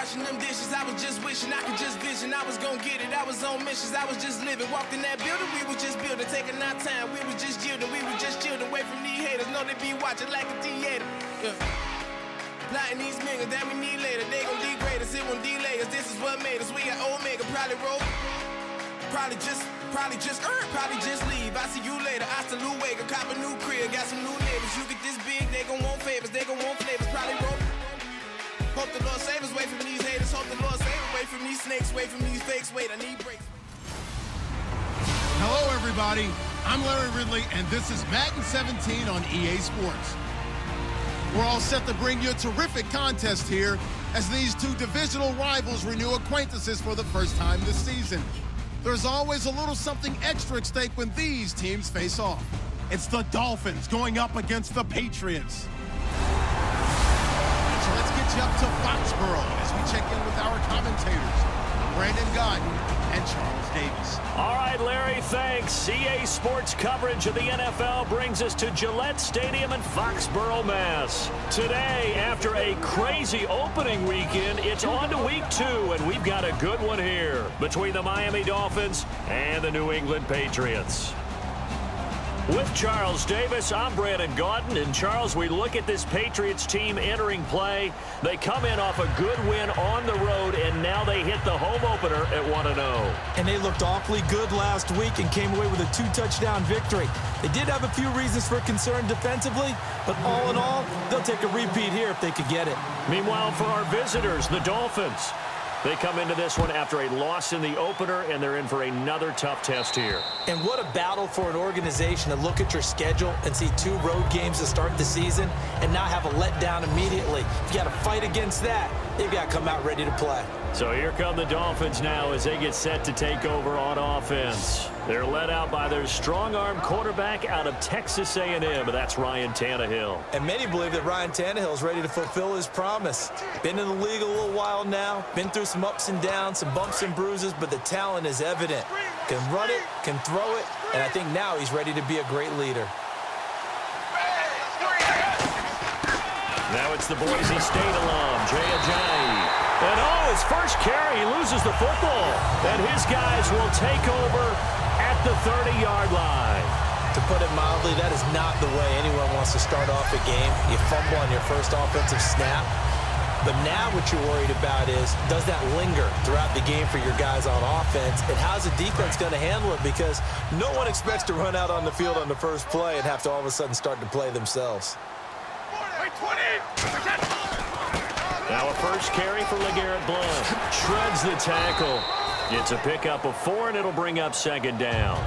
washing them dishes. I was just wishing I could just vision. I was gonna get it. I was on missions. I was just living. Walked in that building. We was just building. Taking our time. We was just yielding. We was just chilling away from these haters. Know they be watching like a theater. Yeah. Plotting these niggas that we need later. They gon' degrade us. It won't delay us. This is what made us. We got Omega. Probably roll. Probably just leave. I see you later. I salute Wake. Cop a new crib. Got some new neighbors. You get this big. They gon' want favors. They gon' want flavors. Probably roll. Hope the Lord save us, wait from these haters. Hope the Lord save us, wait from these snakes, wait from these fakes. Wait, I need breaks. Hello, everybody. I'm Larry Ridley, and this is Madden 17 on EA Sports. We're all set to bring you a terrific contest here as these two divisional rivals renew acquaintances for the first time this season. There's always a little something extra at stake when these teams face off. It's the Dolphins going up against the Patriots. Let's get you up to Foxborough as we check in with our commentators, Brandon Gott and Charles Davis. All right, Larry, thanks. EA Sports coverage of the NFL brings us to Gillette Stadium in Foxborough, Mass. Today, after a crazy opening weekend, it's on to week 2, and we've got a good one here between the Miami Dolphins and the New England Patriots. With Charles Davis, I'm Brandon Gaudin. And Charles, we look at this Patriots team entering play. They come in off a good win on the road, and now they hit the home opener at 1-0. And they looked awfully good last week and came away with a 2-touchdown victory. They did have a few reasons for concern defensively, but all in all, they'll take a repeat here if they could get it. Meanwhile, for our visitors, the Dolphins, they come into this one after a loss in the opener, and they're in for another tough test here. And what a battle for an organization to look at your schedule and see 2 road games to start the season and not have a letdown immediately. You got to fight against that. They've got to come out ready to play. So here come the Dolphins now as they get set to take over on offense. They're led out by their strong-arm quarterback out of Texas A&M. That's Ryan Tannehill. And many believe that Ryan Tannehill is ready to fulfill his promise. Been in the league a little while now, been through some ups and downs, some bumps and bruises, but the talent is evident. Can run it, can throw it, and I think now he's ready to be a great leader. Now it's the Boise State alum, Jay Ajayi. And his first carry, he loses the football. And his guys will take over at the 30-yard line. To put it mildly, that is not the way anyone wants to start off a game. You fumble on your first offensive snap. But now what you're worried about is, does that linger throughout the game for your guys on offense? And how's the defense going to handle it? Because no one expects to run out on the field on the first play and have to all of a sudden start to play themselves. Now a first carry for LeGarrette Blount. Shreds the tackle. It's a pickup of 4, and it'll bring up second down.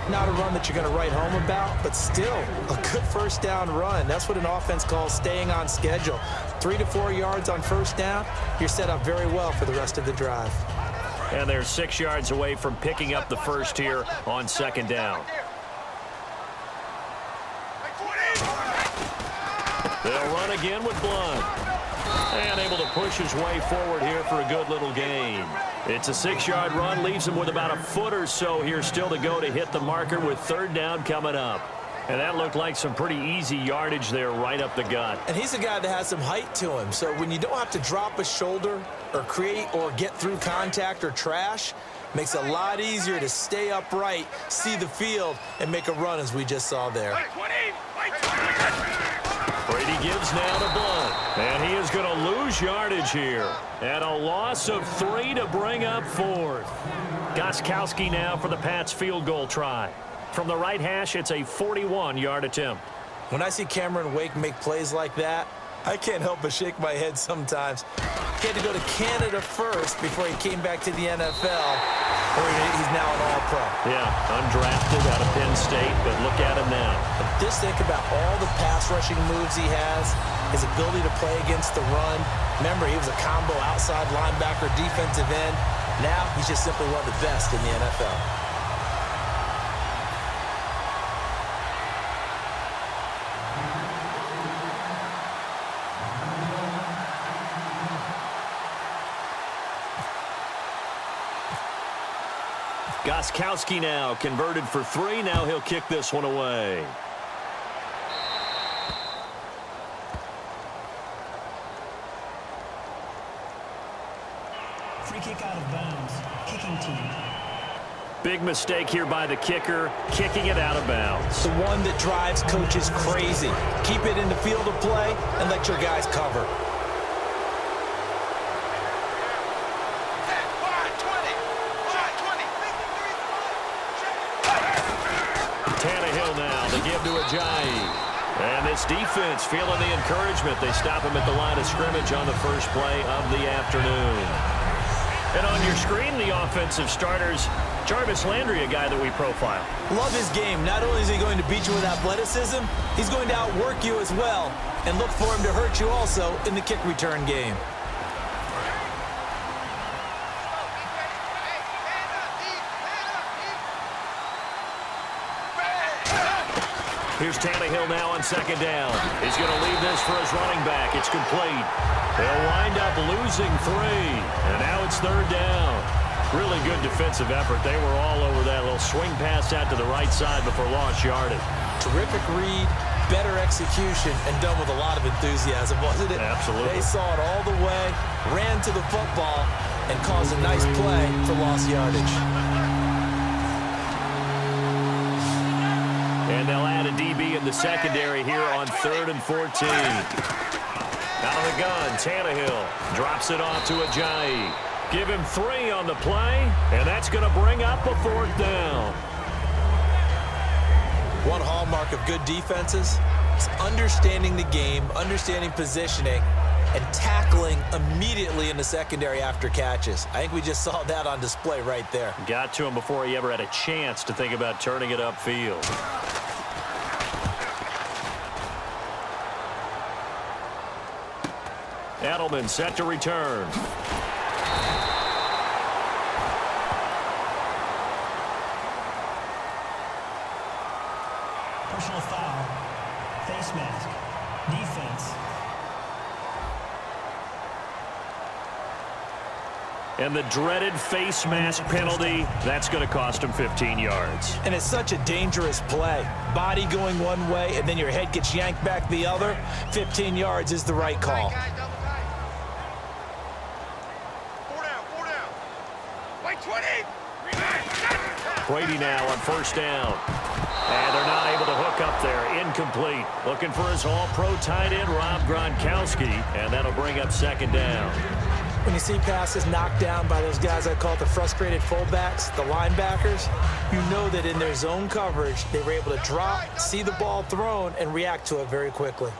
Not a run that you're going to write home about, but still a good first down run. That's what an offense calls staying on schedule. 3 to 4 yards on first down, you're set up very well for the rest of the drive. And they're 6 yards away from picking up the first here on second down. They'll run again with Blount. And able to push his way forward here for a good little gain. It's a 6-yard run, leaves him with about a foot or so here still to go to hit the marker with third down coming up. And that looked like some pretty easy yardage there right up the gut. And he's a guy that has some height to him. So when you don't have to drop a shoulder or create or get through contact or trash, makes it a lot easier to stay upright, see the field, and make a run as we just saw there. Brady gives now to Blount. And he is going to lose yardage here. And a loss of 3 to bring up 4th. Gostkowski now for the Pats field goal try. From the right hash, it's a 41-yard attempt. When I see Cameron Wake make plays like that, I can't help but shake my head sometimes. He had to go to Canada first before he came back to the NFL, or he's now an All-Pro. Yeah, undrafted out of Penn State, but look at him now. But just think about all the pass-rushing moves he has, his ability to play against the run. Remember, he was a combo outside linebacker, defensive end. Now he's just simply one of the best in the NFL. Gostkowski now converted for 3. Now he'll kick this one away. 17. Big mistake here by the kicker, kicking it out of bounds. The one that drives coaches crazy. Keep it in the field of play and let your guys cover. Tannehill now, they give to Ajayi. And this defense feeling the encouragement. They stop him at the line of scrimmage on the first play of the afternoon. And on your screen, the offensive starters, Jarvis Landry, a guy that we profile. Love his game. Not only is he going to beat you with athleticism, he's going to outwork you as well. And look for him to hurt you also in the kick return game. Here's Tannehill now on second down. He's going to leave this for his running back. It's complete. They'll wind up losing 3. And now it's third down. Really good defensive effort. They were all over that little swing pass out to the right side before lost yardage. Terrific read, better execution, and done with a lot of enthusiasm, wasn't it? Absolutely. They saw it all the way, ran to the football, and caused a nice play for lost yardage. And they'll add a DB in the secondary here on 3rd and 14. Out of the gun, Tannehill drops it off to Ajayi. Give him 3 on the play, and that's going to bring up a 4th down. One hallmark of good defenses is understanding the game, understanding positioning, and tackling immediately in the secondary after catches. I think we just saw that on display right there. Got to him before he ever had a chance to think about turning it upfield. Edelman set to return. Personal foul. Face mask. Defense. And the dreaded face mask penalty, that's going to cost him 15 yards. And it's such a dangerous play. Body going one way, and then your head gets yanked back the other. 15 yards is the right call. Brady now on first down. And they're not able to hook up there. Incomplete. Looking for his all-pro tight end, Rob Gronkowski. And that'll bring up second down. When you see passes knocked down by those guys I call the frustrated fullbacks, the linebackers, you know that in their zone coverage, they were able to drop, see the ball thrown, and react to it very quickly.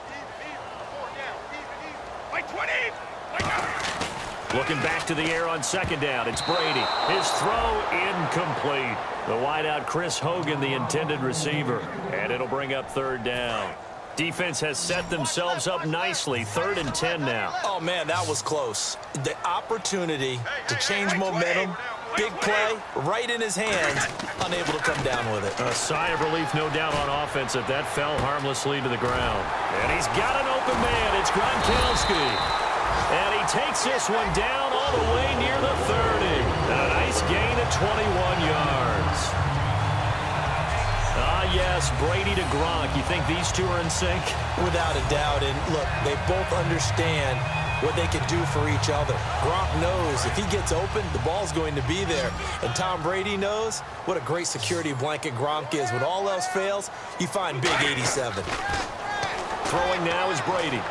Looking back to the air on second down. It's Brady. His throw incomplete. The wideout Chris Hogan, the intended receiver. And it'll bring up third down. Defense has set themselves up nicely. 3rd and 10 now. Oh, man, that was close. The opportunity to change momentum, big play, right in his hands, unable to come down with it. A sigh of relief, no doubt, on offense that fell harmlessly to the ground. And he's got an open man. It's Gronkowski. And he takes this one down all the way near the 30. And a nice gain of 21 yards. Ah, yes, Brady to Gronk. You think these two are in sync? Without a doubt. And, look, they both understand what they can do for each other. Gronk knows if he gets open, the ball's going to be there. And Tom Brady knows what a great security blanket Gronk is. When all else fails, you find big 87. Throwing now is Brady.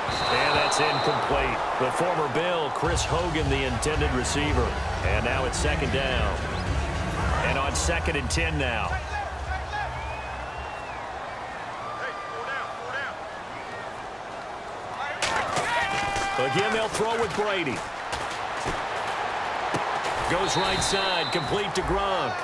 And that's incomplete. The former Bill, Chris Hogan, the intended receiver. And now it's second down. And on 2nd and 10 now. Again, they'll throw with Brady. Goes right side, complete to Gronk.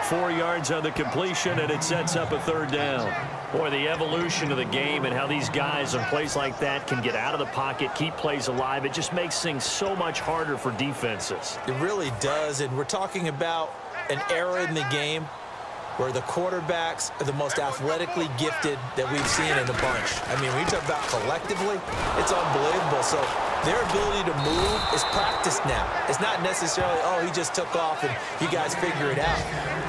4 yards on the completion, and it sets up a third down. Boy, the evolution of the game and how these guys in plays like that can get out of the pocket, keep plays alive, it just makes things so much harder for defenses. It really does, and we're talking about an era in the game where the quarterbacks are the most athletically gifted that we've seen in a bunch. I mean, when you talk about collectively, it's unbelievable. So their ability to move is practiced now. It's not necessarily, oh, he just took off and you guys figure it out.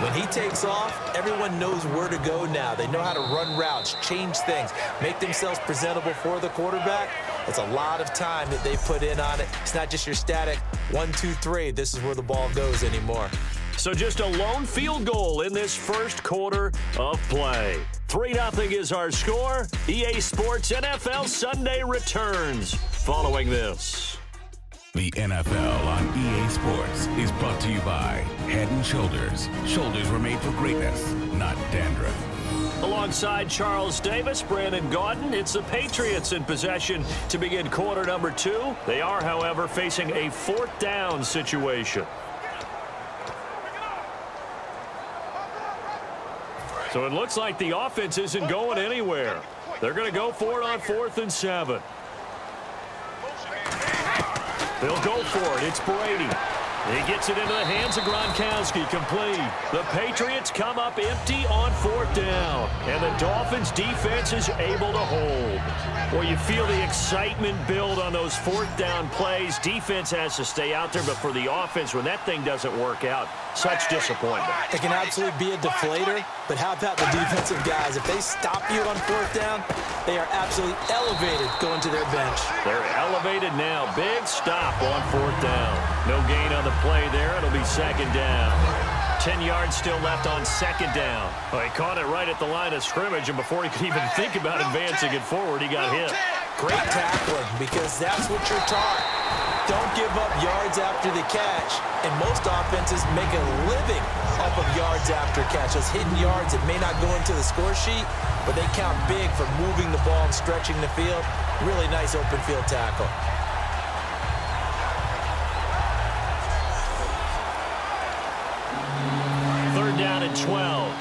When he takes off, everyone knows where to go now. They know how to run routes, change things, make themselves presentable for the quarterback. It's a lot of time that they put in on it. It's not just your static 1, 2, 3. This is where the ball goes anymore. So just a lone field goal in this first quarter of play. 3-0 is our score. EA Sports NFL Sunday returns following this. The NFL on EA Sports is brought to you by Head & Shoulders. Shoulders were made for greatness, not dandruff. Alongside Charles Davis, Brandon Gaudin, it's the Patriots in possession to begin quarter number 2. They are, however, facing a 4th down situation. So it looks like the offense isn't going anywhere. They're going to go for it on 4th and 7. They'll go for it. It's Brady. He gets it into the hands of Gronkowski, complete. The Patriots come up empty on 4th down, and the Dolphins' defense is able to hold. Well, you feel the excitement build on those 4th down plays. Defense has to stay out there, but for the offense, when that thing doesn't work out, such disappointment. It can absolutely be a deflator, but how about the defensive guys? If they stop you on 4th down, they are absolutely elevated going to their bench. They're elevated now. Big stop on 4th down. No gain on the play there. It'll be 2nd down. 10 yards still left on 2nd down. Well, he caught it right at the line of scrimmage, and before he could even think about advancing it forward, he got hit. Great tackling, because that's what you're taught. Don't give up yards after the catch, and most offenses make a living off of yards after catch. Those hidden yards that may not go into the score sheet, but they count big for moving the ball and stretching the field. Really nice open field tackle. Third down and 12.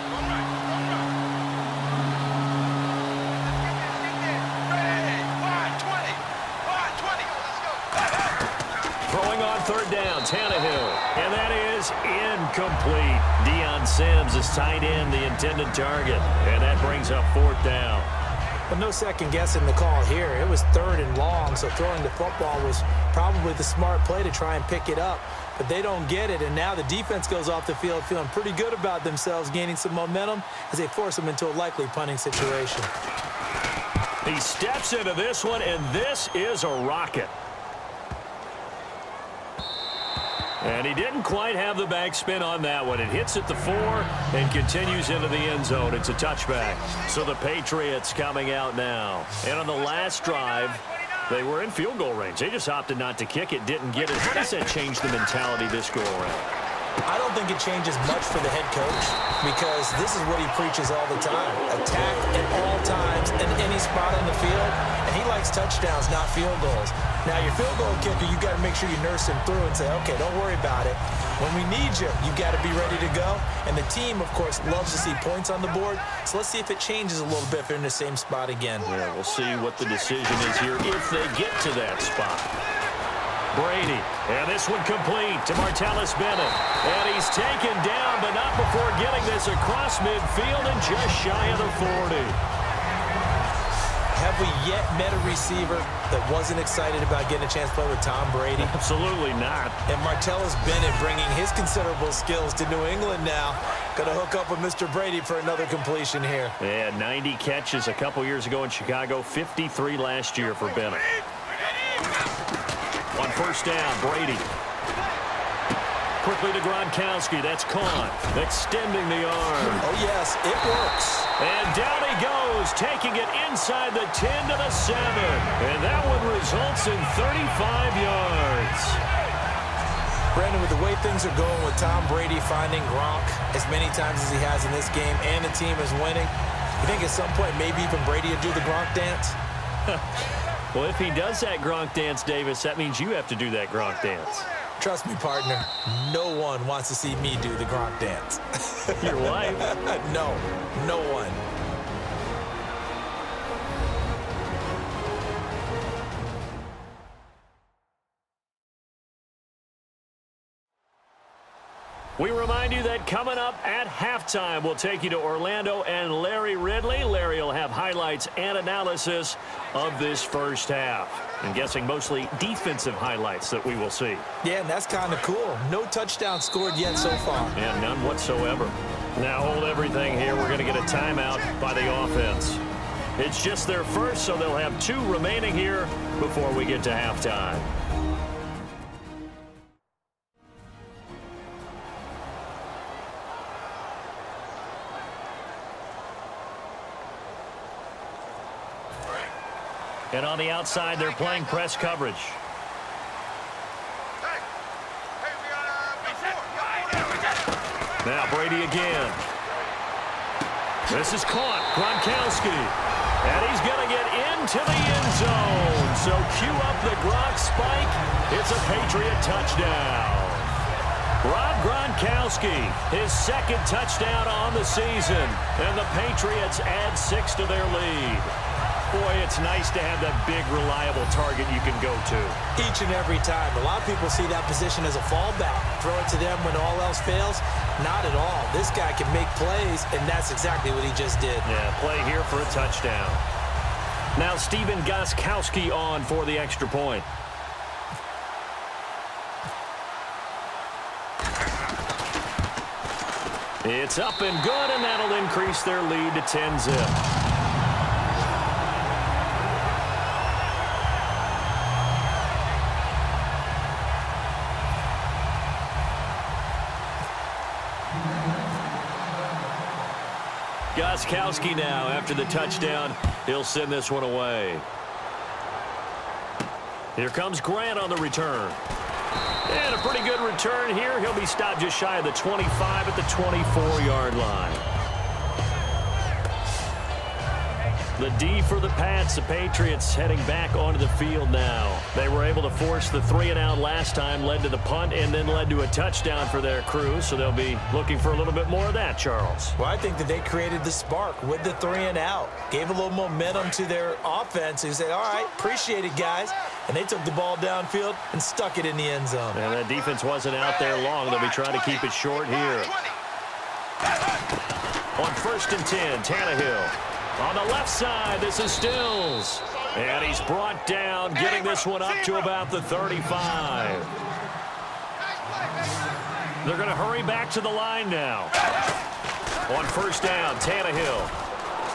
Throwing on 3rd down, Tannehill. And that is incomplete. Deion Sims is tight end, the intended target. And that brings up 4th down. But no second guessing the call here. It was 3rd and long, so throwing the football was probably the smart play to try and pick it up. But they don't get it, and now the defense goes off the field feeling pretty good about themselves, gaining some momentum as they force them into a likely punting situation. He steps into this one, and this is a rocket. And he didn't quite have the backspin on that one. It hits at the 4 and continues into the end zone. It's a touchback. So the Patriots coming out now. And on the last drive, they were in field goal range. They just opted not to kick it, didn't get it. How does that change the mentality this go around? I don't think it changes much for the head coach, because this is what he preaches all the time. Attack at all times in any spot on the field, and he likes touchdowns, not field goals. Now, your field goal kicker, you got to make sure you nurse him through and say, okay, don't worry about it. When we need you, you got to be ready to go. And the team, of course, loves to see points on the board. So let's see if it changes a little bit if they're in the same spot again. Yeah, we'll see what the decision is here if they get to that spot. Brady, and this one complete to Martellus Bennett. And he's taken down, but not before getting this across midfield and just shy of the 40. Have we yet met a receiver that wasn't excited about getting a chance to play with Tom Brady? Absolutely not. And Martellus Bennett bringing his considerable skills to New England now. Going to hook up with Mr. Brady for another completion here. Yeah, 90 catches a couple years ago in Chicago, 53 last year for Bennett. On 1st down, Brady. Quickly to Gronkowski. That's Kahn. Extending the arm. Oh, yes, it works. And down he goes, taking it inside the 10 to the 7. And that one results in 35 yards. Brandon, with the way things are going with Tom Brady finding Gronk as many times as he has in this game, and the team is winning, you think at some point maybe even Brady will do the Gronk dance? Well, if he does that Gronk dance, Davis, that means you have to do that Gronk dance. Trust me, partner, no one wants to see me do the Gronk dance. Your wife? No, no one. We remind you that coming up at halftime, we'll take you to Orlando and Larry Ridley. Larry will have highlights and analysis of this first half. I'm guessing mostly defensive highlights that we will see. Yeah, and that's kind of cool. No touchdown scored yet so far. Yeah, none whatsoever. Now hold everything here. We're going to get a timeout by the offense. It's just their first, so they'll have 2 remaining here before we get to halftime. And on the outside, they're playing press coverage. Now Brady again. This is caught. Gronkowski. And he's going to get into the end zone. So cue up the Gronk spike. It's a Patriot touchdown. Rob Gronkowski, his second touchdown on the season. And the Patriots add 6 to their lead. Boy, it's nice to have that big, reliable target you can go to. Each and every time. A lot of people see that position as a fallback. Throw it to them when all else fails. Not at all. This guy can make plays, and that's exactly what he just did. Yeah, play here for a touchdown. Now Stephen Gostkowski on for the extra point. It's up and good, and that'll increase their lead to 10-zip. Gostkowski now, after the touchdown, he'll send this one away. Here comes Grant on the return. And a pretty good return here. He'll be stopped just shy of the 25 at the 24-yard line. The D for the Pats. The Patriots heading back onto the field now. They were able to force the 3-and-out last time, led to the punt, and then led to a touchdown for their crew. So they'll be looking for a little bit more of that, Charles. Well, I think that they created the spark with the 3-and-out. Gave a little momentum to their offense. They said, all right, appreciate it, guys. And they took the ball downfield and stuck it in the end zone. And that defense wasn't out there long. They'll be trying to keep it short here. On 1st and 10, Tannehill. On the left side, this is Stills. And he's brought down, getting this one up to about the 35. They're going to hurry back to the line now. On 1st down, Tannehill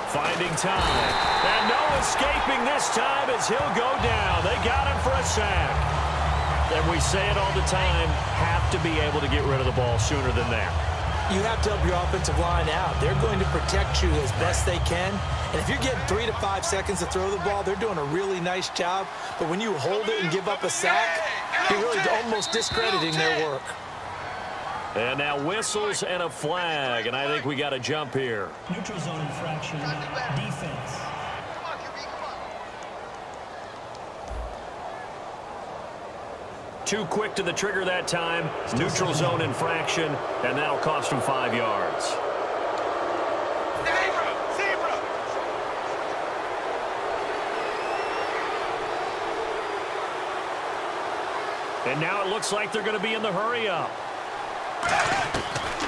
finding time. And no escaping this time as he'll go down. They got him for a sack. And we say it all the time, have to be able to get rid of the ball sooner than that. You have to help your offensive line out. They're going to protect you as best they can. And if you're getting 3 to 5 seconds to throw the ball, they're doing a really nice job. But when you hold it and give up a sack, you're really almost discrediting their work. And now whistles and a flag. And I think we got to jump here. Neutral zone infraction. Defense. Too quick to the trigger that time. Neutral zone infraction, and that'll cost him 5 yards. And now it looks like they're going to be in the hurry-up.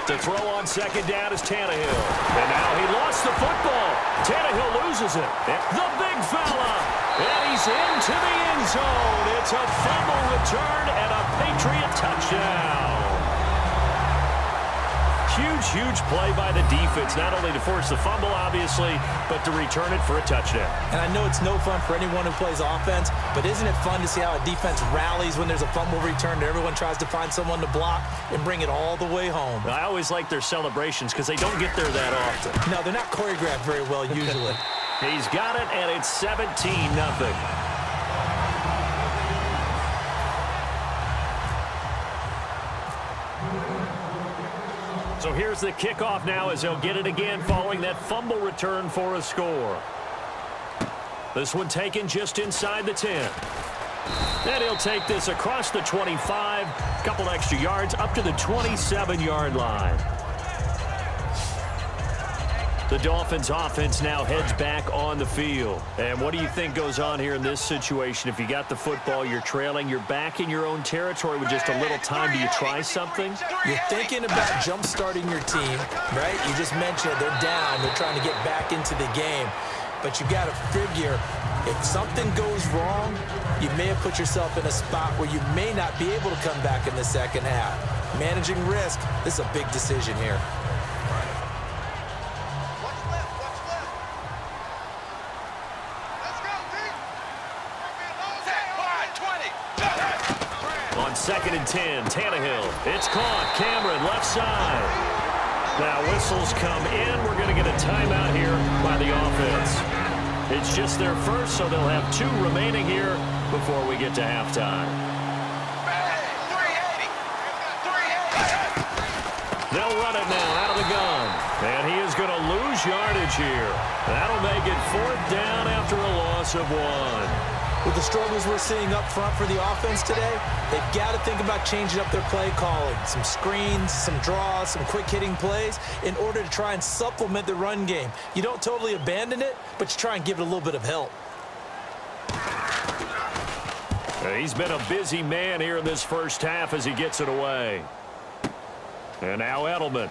To throw on 2nd down is Tannehill. And now he lost the football. Tannehill loses it. The big fella. And he's into the end zone. It's a fumble return and a Patriot touchdown. Huge play by the defense, not only to force the fumble, obviously, but to return it for a touchdown. And I know it's no fun for anyone who plays offense, but isn't it fun to see how a defense rallies when there's a fumble return and everyone tries to find someone to block and bring it all the way home? I always like their celebrations because they don't get there that often. No, they're not choreographed very well usually. He's got it, and it's 17-0. So here's the kickoff now as they'll get it again following that fumble return for a score. This one taken just inside the 10. And he'll take this across the 25, a couple extra yards up to the 27-yard line. The Dolphins offense now heads back on the field. And what do you think goes on here in this situation? If you got the football, you're trailing, you're back in your own territory with just a little time. Do you try something? You're thinking about jump-starting your team, right? You just mentioned they're down. They're trying to get back into the game. But you got to figure if something goes wrong, you may have put yourself in a spot where you may not be able to come back in the second half. Managing risk, this is a big decision here. 2nd and 10. Tannehill. It's caught. Cameron, left side. Now whistles come in. We're going to get a timeout here by the offense. It's just their first, so they'll have 2 remaining here before we get to halftime. They'll run it now out of the gun. And he is going to lose yardage here. That'll make it 4th down after a loss of 1. With the struggles we're seeing up front for the offense today, they've got to think about changing up their play calling. Some screens, some draws, some quick-hitting plays in order to try and supplement the run game. You don't totally abandon it, but you try and give it a little bit of help. He's been a busy man here in this first half as he gets it away. And now Edelman.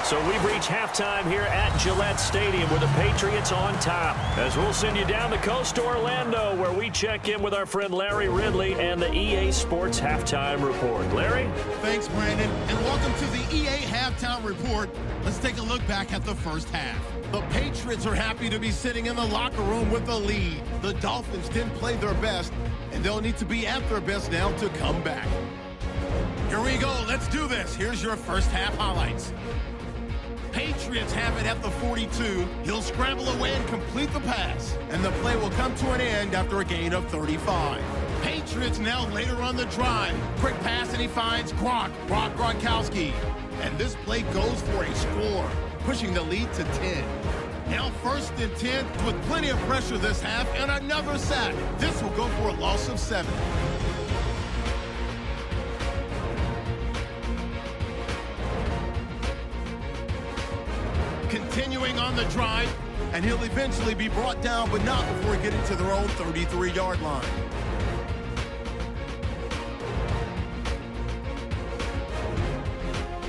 So we've reached halftime here at Gillette Stadium with the Patriots on top. As we'll send you down the coast to Orlando where we check in with our friend Larry Ridley and the EA Sports Halftime Report. Larry? Thanks, Brandon, and welcome to the EA Halftime Report. Let's take a look back at the first half. The Patriots are happy to be sitting in the locker room with the lead. The Dolphins didn't play their best, and they'll need to be at their best now to come back. Here we go. Let's do this. Here's your first half highlights. Patriots have it at the 42. He'll scramble away and complete the pass, and the play will come to an end after a gain of 35. Patriots now later on the drive. Quick pass, and he finds Gronkowski. And this play goes for a score, pushing the lead to 10. Now 1st and 10 with plenty of pressure this half and another sack. This will go for a loss of 7. Continuing on the drive, and he'll eventually be brought down, but not before getting to their own 33-yard line.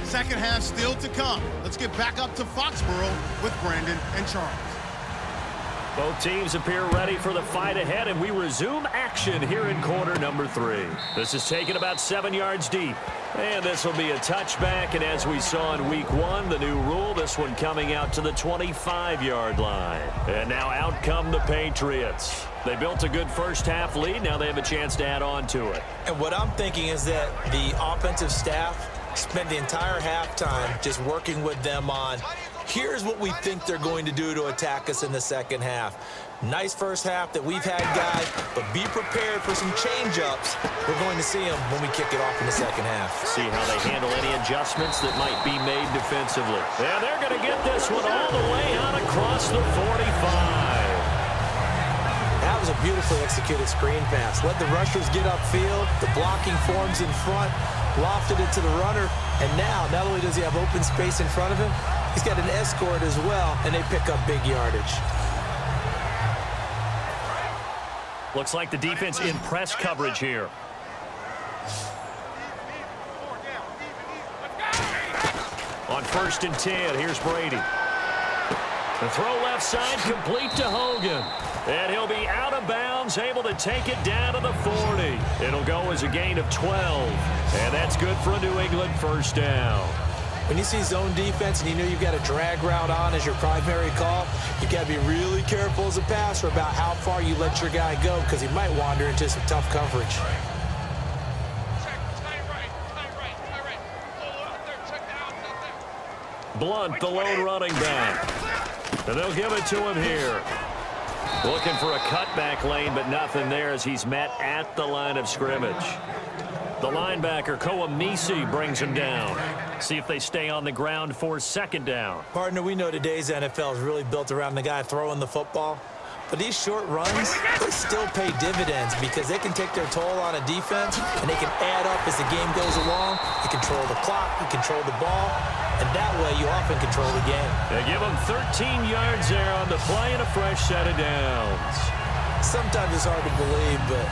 Second half still to come. Let's get back up to Foxborough with Brandon and Charles. Both teams appear ready for the fight ahead, and we resume action here in quarter number 3. This is taken about 7 yards deep. And this will be a touchback, and as we saw in week 1, the new rule, this one coming out to the 25-yard line. And now out come the Patriots. They built a good first half lead. Now they have a chance to add on to it. And what I'm thinking is that the offensive staff spent the entire halftime just working with them on, here's what we think they're going to do to attack us in the second half. Nice first half that we've had, guys, but be prepared for some change-ups. We're going to see them when we kick it off in the second half. See how they handle any adjustments that might be made defensively. And they're going to get this one all the way out across the 45. That was a beautifully executed screen pass. Let the rushers get upfield. The blocking forms in front. Lofted it to the runner. And now, not only does he have open space in front of him, he's got an escort as well, and they pick up big yardage. Looks like the defense in press coverage here. On 1st and 10, here's Brady. The throw left side, complete to Hogan. And he'll be out of bounds, able to take it down to the 40. It'll go as a gain of 12. And that's good for a New England first down. When you see zone defense and you know you've got a drag route on as your primary call, you got to be really careful as a passer about how far you let your guy go because he might wander into some tough coverage. Blunt, the lone running back. And they'll give it to him here. Looking for a cutback lane, but nothing there as he's met at the line of scrimmage. The linebacker, Koamisi, brings him down. See if they stay on the ground for 2nd down. Partner, we know today's NFL is really built around the guy throwing the football. But these short runs, they still pay dividends because they can take their toll on a defense and they can add up as the game goes along. You control the clock, you control the ball, and that way you often control the game. They give them 13 yards there on the play and a fresh set of downs. Sometimes it's hard to believe, but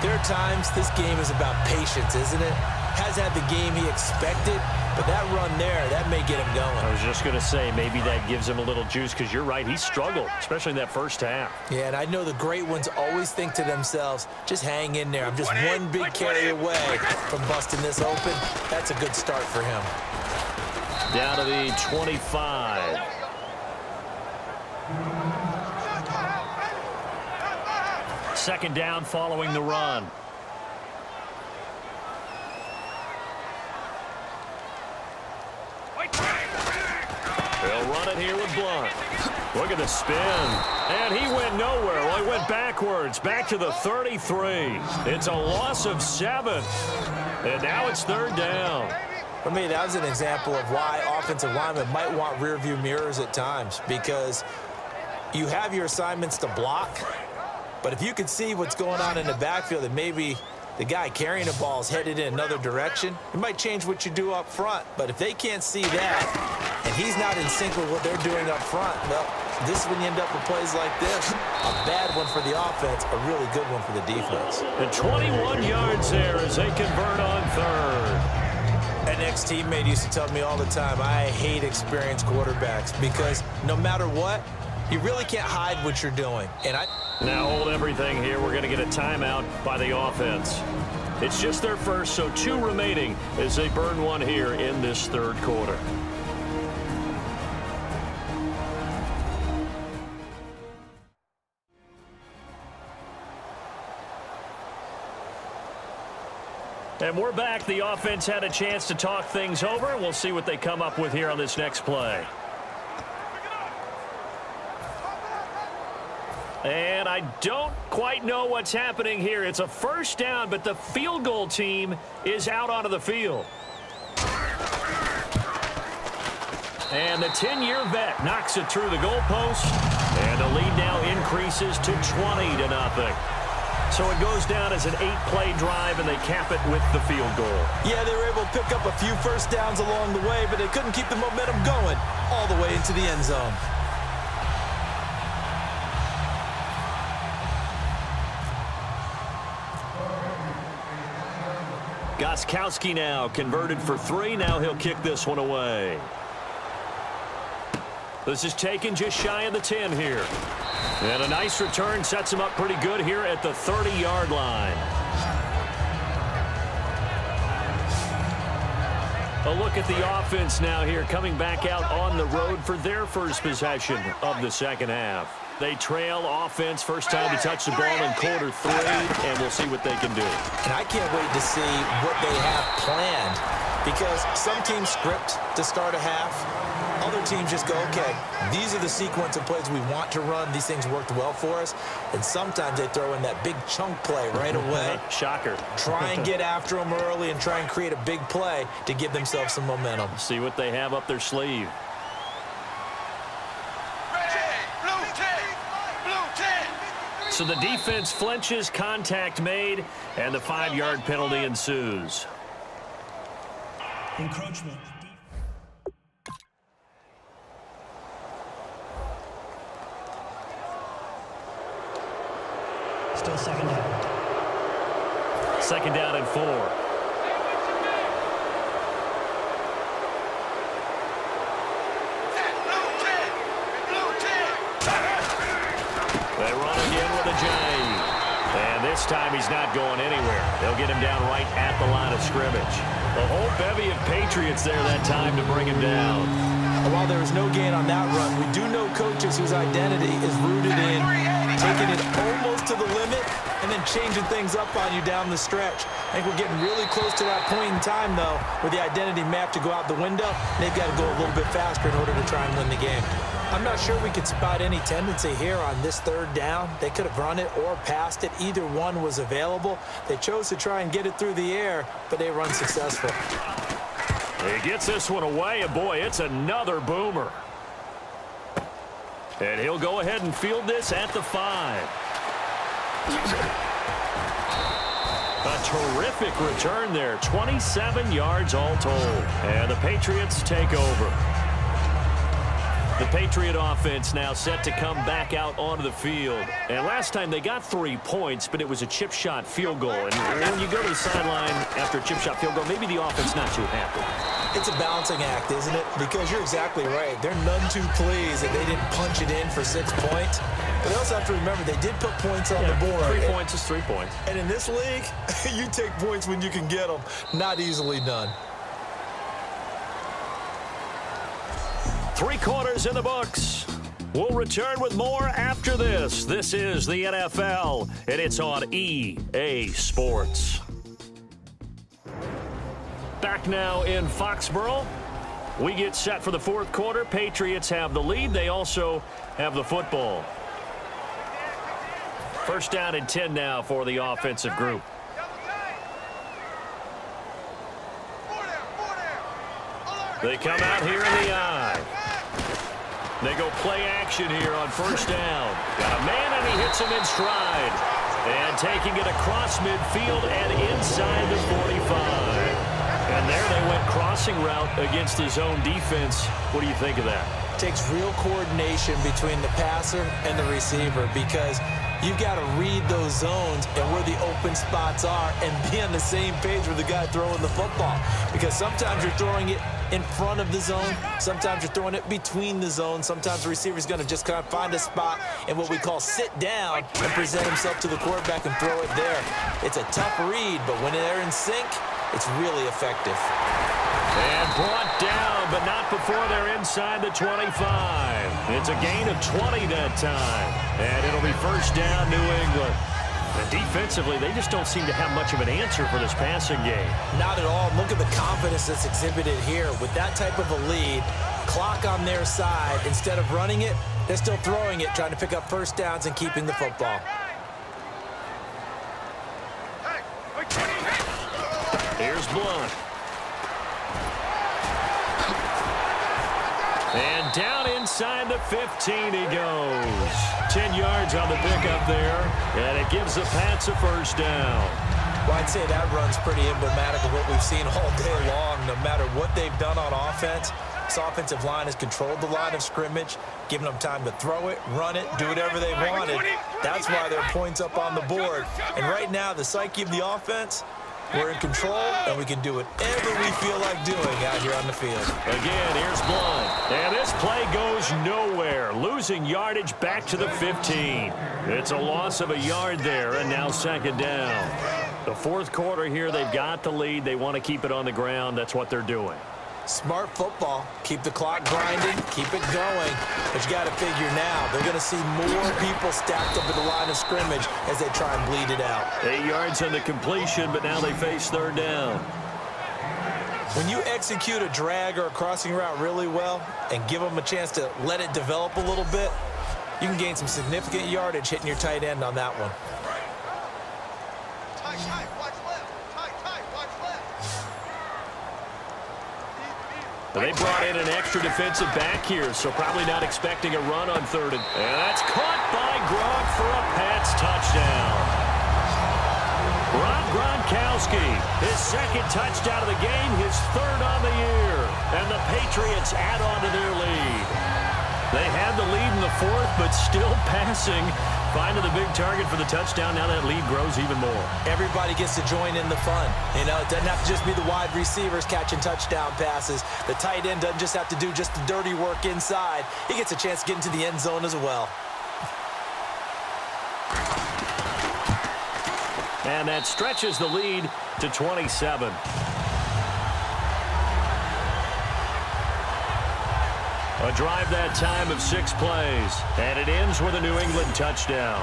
there are times this game is about patience, isn't it? Has had the game he expected, but that run there, that may get him going. I was just going to say, maybe that gives him a little juice because you're right, he struggled, especially in that first half. Yeah, and I know the great ones always think to themselves, just hang in there. I'm just one big carry away from busting this open. That's a good start for him. Down to the 25. Second down following the run. They'll run it here with Blunt. Look at the spin. And he went nowhere. Well, he went backwards, back to the 33. It's a loss of 7. And now it's third down. For me, that was an example of why offensive linemen might want rear-view mirrors at times, because you have your assignments to block, but if you can see what's going on in the backfield and maybe the guy carrying the ball is headed in another direction, it might change what you do up front. But if they can't see that and he's not in sync with what they're doing up front, well, this is when you end up with plays like this. A bad one for the offense, a really good one for the defense. And 21 yards there as they convert on third. An ex-teammate used to tell me all the time, I hate experienced quarterbacks because no matter what, you really can't hide what you're doing. And Now hold everything here. We're going to get a timeout by the offense. It's just their first, so 2 remaining as they burn one here in this third quarter. And we're back. The offense had a chance to talk things over. We'll see what they come up with here on this next play. And I don't quite know what's happening here. It's a first down, but the field goal team is out onto the field. And the 10-year vet knocks it through the goalpost. And the lead now increases to 20-0. So it goes down as an 8-play drive, and they cap it with the field goal. Yeah, they were able to pick up a few first downs along the way, but they couldn't keep the momentum going all the way into the end zone. Gostkowski now converted for 3. Now he'll kick this one away. This is taken just shy of the 10 here. And a nice return sets him up pretty good here at the 30-yard line. A look at the offense now here, coming back out on the road for their first possession of the second half. They trail offense, first time to touch the ball in quarter 3, and we'll see what they can do. And I can't wait to see what they have planned, because some teams script to start a half. Other teams just go, okay, these are the sequence of plays we want to run. These things worked well for us. And sometimes they throw in that big chunk play right away. Shocker. Try and get after them early and try and create a big play to give themselves some momentum. See what they have up their sleeve. So the defense flinches, contact made, and the 5-yard penalty ensues. Encroachment. Still second down. Second down and 4. They run again with a J. And this time he's not going anywhere. They'll get him down right at the line of scrimmage. A whole bevy of Patriots there that time to bring him down. And while there was no gain on that run, we do know coaches whose identity is rooted in taking it almost to the limit and then changing things up on you down the stretch. I think we're getting really close to that point in time, though, where the identity map to go out the window, they've got to go a little bit faster in order to try and win the game. I'm not sure we could spot any tendency here on this third down. They could have run it or passed it. Either one was available. They chose to try and get it through the air, but they were unsuccessful. He gets this one away, and boy, it's another boomer. And he'll go ahead and field this at the 5. A terrific return there, 27 yards all told. And the Patriots take over. The Patriot offense now set to come back out onto the field. And last time they got 3 points, but it was a chip shot field goal. And when you go to the sideline after a chip shot field goal, maybe the offense not too happy. It's a balancing act, isn't it? Because you're exactly right. They're none too pleased that they didn't punch it in for 6 points. But they also have to remember they did put points on the board. 3 points is 3 points. And in this league, you take points when you can get them. Not easily done. 3 quarters in the books. We'll return with more after this. This is the NFL, and it's on EA Sports. Back now in Foxborough. We get set for the fourth quarter. Patriots have the lead. They also have the football. First down and 10 now for the offensive group. They come out here in the eye. They go play action here on first down. Got a man, and he hits him in stride. And taking it across midfield and inside the 45. And there they went crossing route against the zone defense. What do you think of that? Takes real coordination between the passer and the receiver because you've got to read those zones and where the open spots are and be on the same page with the guy throwing the football. Because sometimes you're throwing it in front of the zone. Sometimes you're throwing it between the zones. Sometimes the receiver's going to just kind of find a spot and what we call sit down and present himself to the quarterback and throw it there. It's a tough read, but when they're in sync, it's really effective. And brought down, but not before they're inside the 25. It's a gain of 20 that time. And it'll be first down, New England. And defensively, they just don't seem to have much of an answer for this passing game. Not at all. Look at the confidence that's exhibited here. With that type of a lead, clock on their side, instead of running it, they're still throwing it, trying to pick up first downs and keeping the football. Here's Blunt. And down inside the 15 he goes. 10 yards on the pickup there, and it gives the Pats a first down. Well, I'd say that run's pretty emblematic of what we've seen all day long. No matter what they've done on offense, this offensive line has controlled the line of scrimmage, giving them time to throw it, run it, do whatever they wanted. That's why there are points up on the board. And right now, the psyche of the offense, we're in control, and we can do whatever we feel like doing out here on the field. Again, here's Blunt. And this play goes nowhere. Losing yardage back to the 15. It's a loss of a yard there, and now second down. The fourth quarter here, they've got the lead. They want to keep it on the ground. That's what they're doing. Smart football. Keep the clock grinding. Keep it going. But you got to figure now, they're going to see more people stacked up at the line of scrimmage as they try and bleed it out. 8 yards on the completion, but now they face third down. When you execute a drag or a crossing route really well and give them a chance to let it develop a little bit, you can gain some significant yardage hitting your tight end on that one. They brought in an extra defensive back here, so probably not expecting a run on third. And that's caught by Gronk for a Pats touchdown. Rob Gronkowski, his second touchdown of the game, his third on the year. And the Patriots add on to their lead. They had the lead in the fourth, but still passing. Finding the big target for the touchdown. Now that lead grows even more. Everybody gets to join in the fun. You know, it doesn't have to just be the wide receivers catching touchdown passes. The tight end doesn't just have to do just the dirty work inside. He gets a chance to get into the end zone as well. And that stretches the lead to 27. A drive that time of 6 plays, and it ends with a New England touchdown.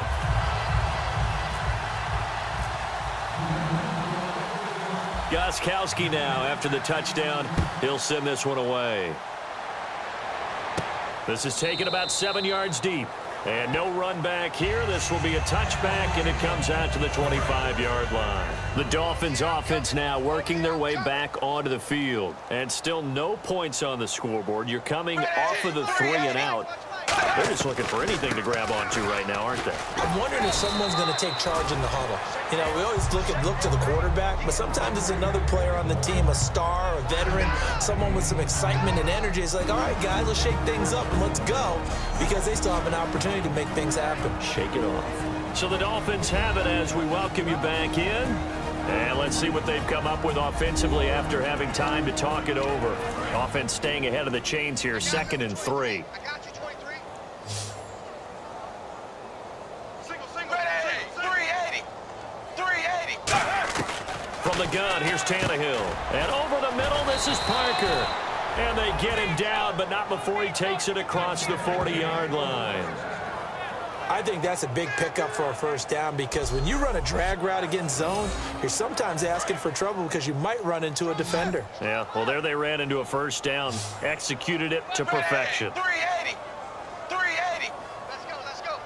Gostkowski now, after the touchdown, he'll send this one away. This is taken about 7 yards deep. And no run back here. This will be a touchback, and it comes out to the 25-yard line. The Dolphins offense now working their way back onto the field. And still no points on the scoreboard. You're coming off of the 3 and out. They're just looking for anything to grab onto right now, aren't they? I'm wondering if someone's going to take charge in the huddle. You know, we always look to the quarterback, but sometimes it's another player on the team, a star, a veteran, someone with some excitement and energy. It's like, all right, guys, let's shake things up and let's go, because they still have an opportunity to make things happen. Shake it off. So the Dolphins have it as we welcome you back in. And let's see what they've come up with offensively after having time to talk it over. Offense staying ahead of the chains here, 2nd and 3. From the gun, here's Tannehill. And over the middle, this is Parker. And they get him down, but not before he takes it across the 40-yard line. I think that's a big pickup for a first down because when you run a drag route against zone, you're sometimes asking for trouble because you might run into a defender. Yeah, well, there they ran into a first down, executed it to perfection. 380. 380. Let's go.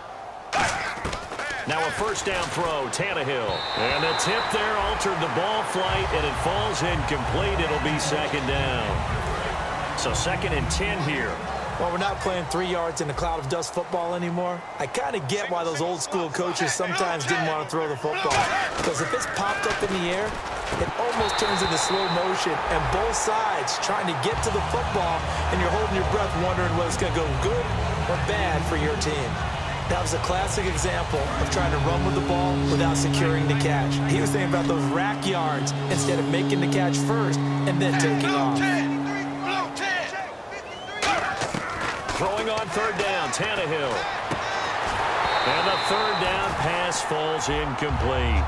Now a first down throw, Tannehill. And the tip there altered the ball flight, and it falls incomplete. It'll be second down. So 2nd and 10 here. Well, we're not playing 3 yards in a cloud of dust football anymore. I kind of get why those old school coaches sometimes didn't want to throw the football. Because if it's popped up in the air, it almost turns into slow motion. And both sides trying to get to the football, and you're holding your breath wondering whether it's going to go good or bad for your team. That was a classic example of trying to run with the ball without securing the catch. He was thinking about those rack yards instead of making the catch first and then taking off. Throwing on 3rd down, Tannehill. And the 3rd down pass falls incomplete.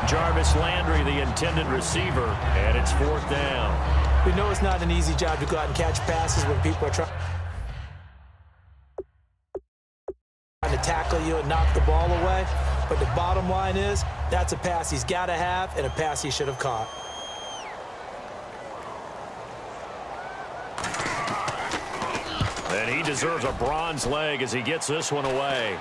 Jarvis Landry, the intended receiver, and it's 4th down. We know it's not an easy job to go out and catch passes when people are trying to tackle you and knock the ball away. But the bottom line is, that's a pass he's got to have and a pass he should have caught. And he deserves a bronze leg as he gets this one away.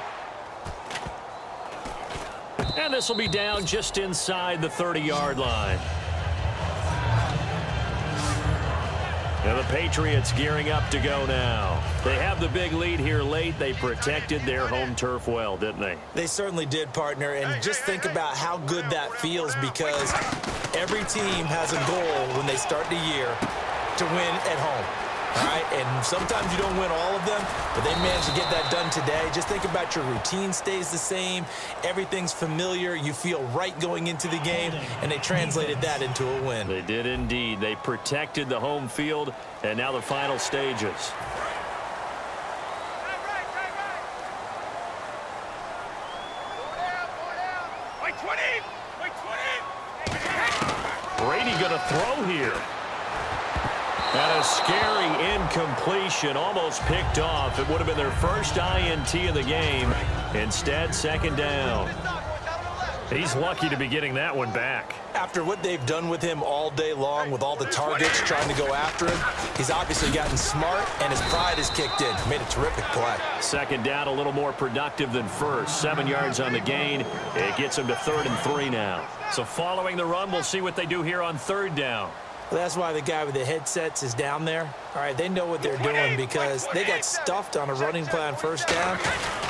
And this will be down just inside the 30-yard line. And the Patriots gearing up to go now. They have the big lead here late. They protected their home turf well, didn't they? They certainly did, partner. And just think about how good that feels because every team has a goal when they start the year to win at home. All right, and sometimes you don't win all of them, but they managed to get that done today. Just think about your routine stays the same. Everything's familiar. You feel right going into the game, and they translated that into a win. They did indeed. They protected the home field, and now the final stages. Brady going to throw here. And a scary incompletion, almost picked off. It would have been their first INT of the game. Instead, 2nd down. He's lucky to be getting that one back. After what they've done with him all day long with all the targets trying to go after him, he's obviously gotten smart and his pride has kicked in. Made a terrific play. 2nd down, a little more productive than first. 7 yards on the gain. It gets him to 3rd and 3 now. So following the run, we'll see what they do here on 3rd down. Well, that's why the guy with the headsets is down there. All right, they know what they're doing because they got stuffed on a running play on 1st down.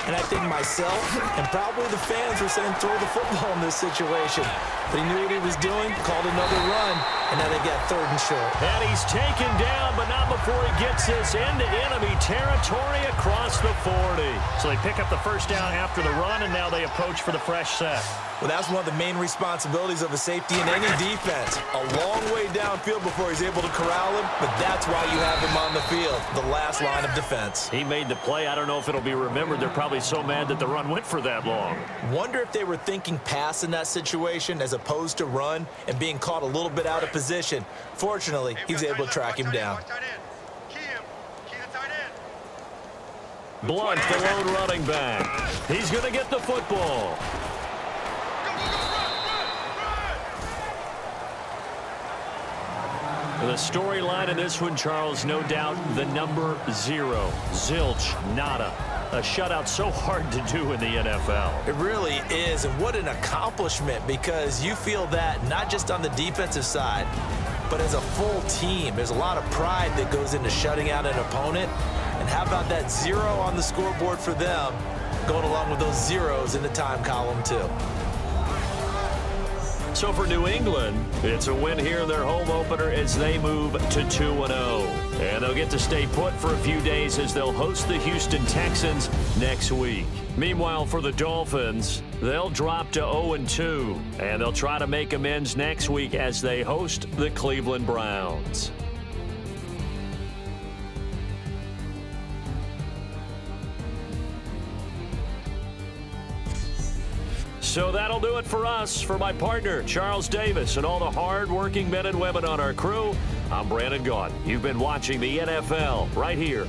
And I think myself and probably the fans were saying throw the football in this situation. But he knew what he was doing, called another run, and now they got 3rd and short. And he's taken down, but not before he gets this into enemy territory across the 40. So they pick up the 1st down after the run, and now they approach for the fresh set. Well, that's one of the main responsibilities of a safety in any defense. A long way downfield before he's able to corral him, but that's why you have him on the field, the last line of defense. He made the play. I don't know if it'll be remembered. They're probably so mad that the run went for that long. Wonder if they were thinking pass in that situation as opposed to run and being caught a little bit out of position. Fortunately, he was able to track him down. Blunt, the lone running back. He's going to get the football. The storyline in this one, Charles, no doubt the number 0. Zilch, nada. A shutout so hard to do in the NFL. It really is, and what an accomplishment because you feel that not just on the defensive side, but as a full team. There's a lot of pride that goes into shutting out an opponent. And how about that 0 on the scoreboard for them, going along with those zeros in the time column too. So for New England, it's a win here in their home opener as they move to 2-0. And they'll get to stay put for a few days as they'll host the Houston Texans next week. Meanwhile, for the Dolphins, they'll drop to 0-2. And they'll try to make amends next week as they host the Cleveland Browns. So that'll do it for us. For my partner, Charles Davis, and all the hard-working men and women on our crew, I'm Brandon Gaudin. You've been watching the NFL right here